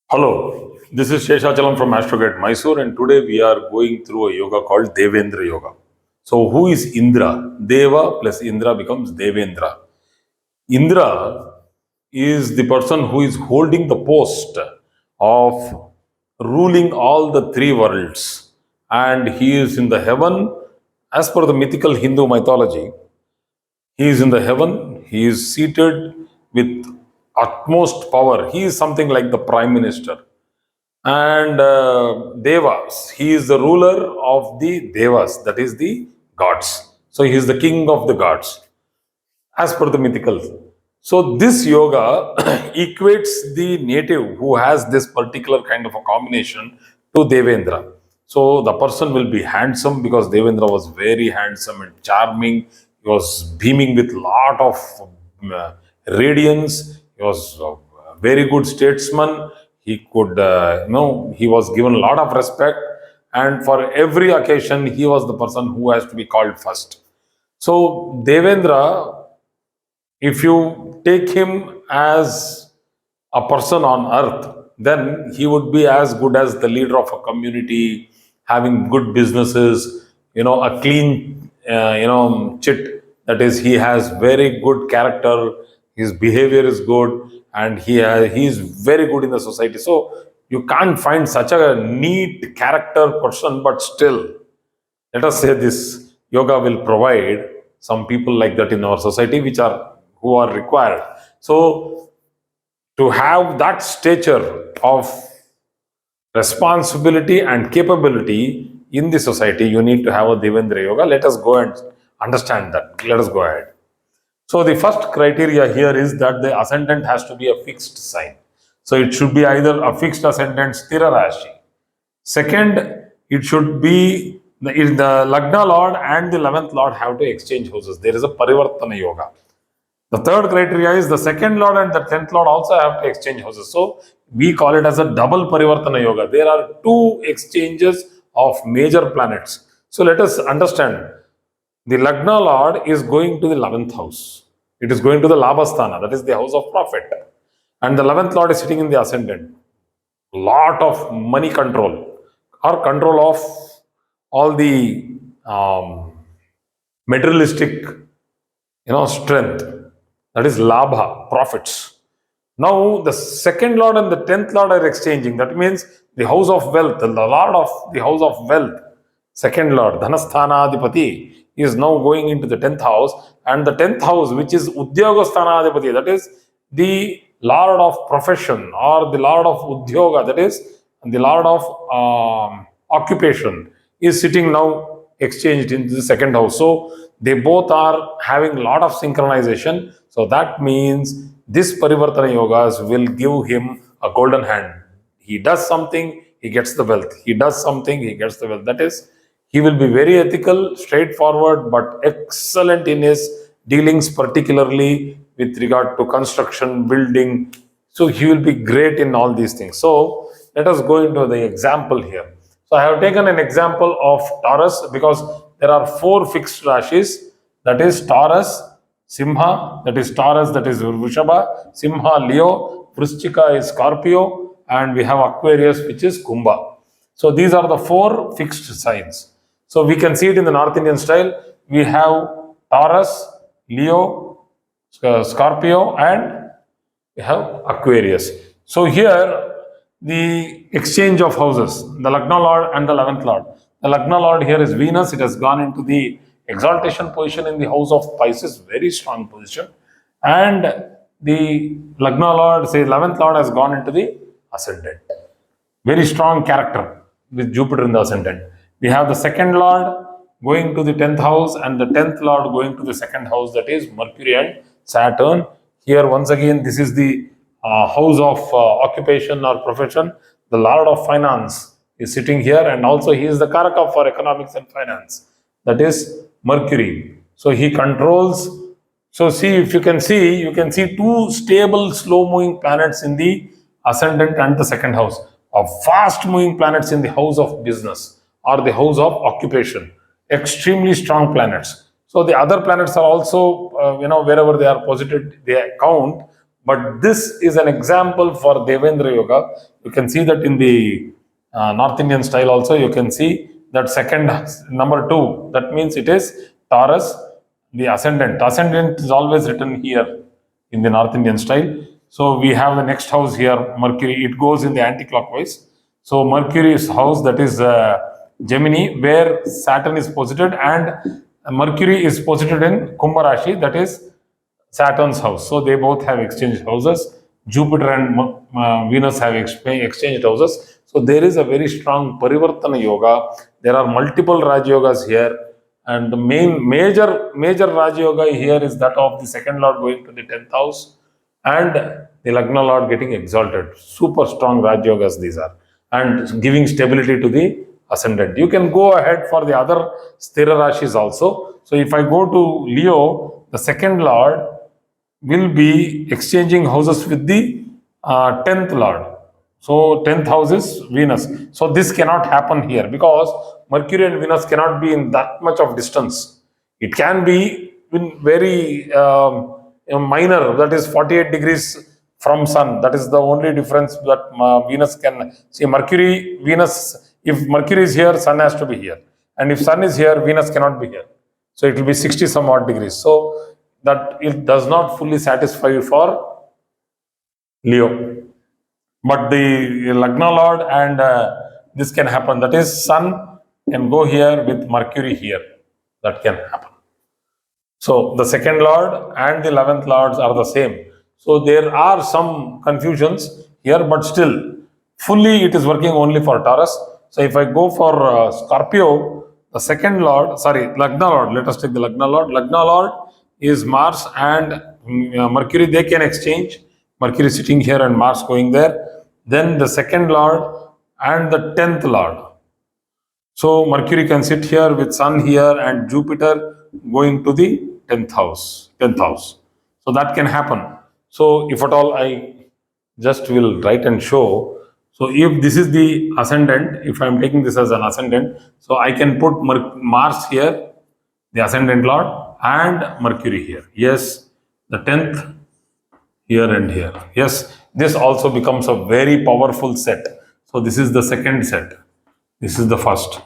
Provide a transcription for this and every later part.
Hello, this is Sheshachalam from Astrogate Mysore, and today we are going through a yoga called Devendra Yoga. So, who is Indra? Deva plus Indra becomes Devendra. Indra is the person who is holding the post of ruling all the three worlds, and he is in the heaven. As per the mythical Hindu mythology, he is in the heaven, he is seated with utmost power. He is something like the prime minister and devas. He is the ruler of the devas, that is the gods. So he is the king of the gods, as per the mythical. So this yoga equates the native who has this particular kind of a combination to Devendra. So the person will be handsome because Devendra was very handsome and charming. He was beaming with lot of radiance. He was a very good statesman. He could, he was given a lot of respect, and for every occasion, he was the person who has to be called first. So Devendra, if you take him as a person on earth, then he would be as good as the leader of a community, having good businesses, a clean, chit. That is, he has very good character, his behavior is good, and he is very good in the society. So you can't find such a neat character person, but still, let us say this yoga will provide some people like that in our society, which are who are required. So to have that stature of responsibility and capability in the society, you need to have a Devendra Yoga. Let us go and understand that. Let us go ahead. So the first criteria here is that the ascendant has to be a fixed sign. So it should be either a fixed ascendant, Sthira Rashi. Second, it should be the Lagna Lord and the 11th Lord have to exchange houses. There is a parivarthana yoga. The third criteria is the second Lord and the 10th Lord also have to exchange houses. So we call it as a double parivarthana yoga. There are two exchanges of major planets. So let us understand. The Lagna Lord is going to the 11th house. It is going to the Labhasthana, that is the house of profit. And the 11th Lord is sitting in the ascendant. Lot of money control or control of all the materialistic strength, that is labha, profits. Now the second Lord and the 10th Lord are exchanging. That means the house of wealth, the Lord of the house of wealth, second Lord, Dhanasthana Adipati, is now going into the 10th house, and the 10th house, which is Udyogastana Adipati, that is the Lord of profession or the Lord of Udyoga, that is the Lord of occupation, is sitting now exchanged into the second house. So they both are having a lot of synchronization. So that means this Parivartana Yogas will give him a golden hand. He does something, he gets the wealth. He does something, he gets the wealth. That is, he will be very ethical, straightforward, but excellent in his dealings, particularly with regard to construction, building. So he will be great in all these things. So let us go into the example here. So I have taken an example of Taurus because there are four fixed rashis, that is Taurus, Simha, that is Taurus, that is Vrishabha, Simha, Leo, Vrishchika is Scorpio, and we have Aquarius, which is Kumbha. So these are the four fixed signs. So we can see it in the North Indian style. We have Taurus, Leo, Scorpio, and we have Aquarius. So here the exchange of houses, the Lagna Lord and the 11th Lord. The Lagna Lord here is Venus. It has gone into the exaltation position in the house of Pisces, very strong position. And the Lagna Lord, say 11th Lord, has gone into the ascendant. Very strong character with Jupiter in the ascendant. We have the second Lord going to the 10th house and the 10th Lord going to the second house, that is Mercury and Saturn. Here once again, this is the house of occupation or profession. The Lord of Finance is sitting here, and also he is the Karaka for economics and finance, that is Mercury. So he controls. So see, if you can see two stable, slow-moving planets in the ascendant and the second house, of fast-moving planets in the house of business or the house of occupation. Extremely strong planets. So the other planets are also, wherever they are posited, they count. But this is an example for Devendra Yoga. You can see that in the North Indian style also, you can see that second number 2. That means it is Taurus, the ascendant. Ascendant is always written here in the North Indian style. So we have the next house here, Mercury. It goes in the anti-clockwise. So Mercury's house, that is Gemini, where Saturn is posited, and Mercury is posited in Kumbha Rashi, that is Saturn's house. So they both have exchanged houses. Jupiter and Venus have exchanged houses. So there is a very strong parivarthana yoga. There are multiple Raj Yogas here. And the major Raj Yoga here is that of the second lord going to the 10th house and the Lagna lord getting exalted. Super strong Raj Yogas these are. And giving stability to the ascendant. You can go ahead for the other Sthira Rashis also. So if I go to Leo, the second lord will be exchanging houses with the 10th lord. So 10th house is Venus. So this cannot happen here because Mercury and Venus cannot be in that much of distance. It can be in very minor, that is 48 degrees from Sun. That is the only difference that Venus can see. Mercury, Venus, if Mercury is here, Sun has to be here. And if Sun is here, Venus cannot be here. So it will be 60 some odd degrees. So that it does not fully satisfy for Leo. But the Lagna Lord and this can happen. That is, Sun can go here with Mercury here. That can happen. So the second Lord and the 11th Lords are the same. So there are some confusions here, but still, fully it is working only for Taurus. So if I go for Scorpio, the second Lord, Lagna Lord, let us take the Lagna Lord. Lagna Lord is Mars and Mercury, they can exchange. Mercury sitting here and Mars going there. Then the second lord and the 10th lord. So Mercury can sit here with Sun here and Jupiter going to the 10th house. So that can happen. So if at all I just will write and show. So if this is the ascendant, if I am taking this as an ascendant, so I can put Mars here, the ascendant lord, and Mercury here. Yes, the 10th here and here. Yes, this also becomes a very powerful set. So this is the second set. This is the first.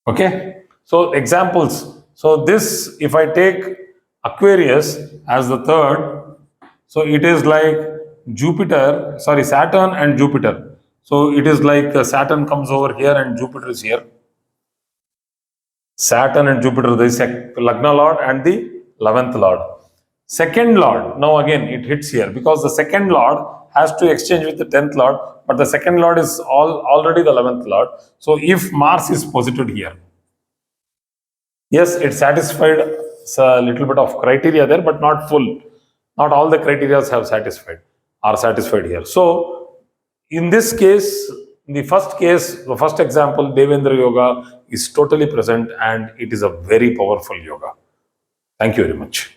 Okay. So examples. So this, if I take Aquarius as the third, so it is like Saturn and Jupiter. So it is like Saturn comes over here and Jupiter is here. Saturn and Jupiter, the Lagna Lord and the 11th Lord. Second Lord, now again it hits here because the second Lord has to exchange with the 10th Lord, but the second Lord is already the 11th Lord. So if Mars is posited here, yes, it satisfied a little bit of criteria there, but not full. Not all the criteria are satisfied here. So in this case, the first example, Devendra Yoga is totally present and it is a very powerful yoga. Thank you very much.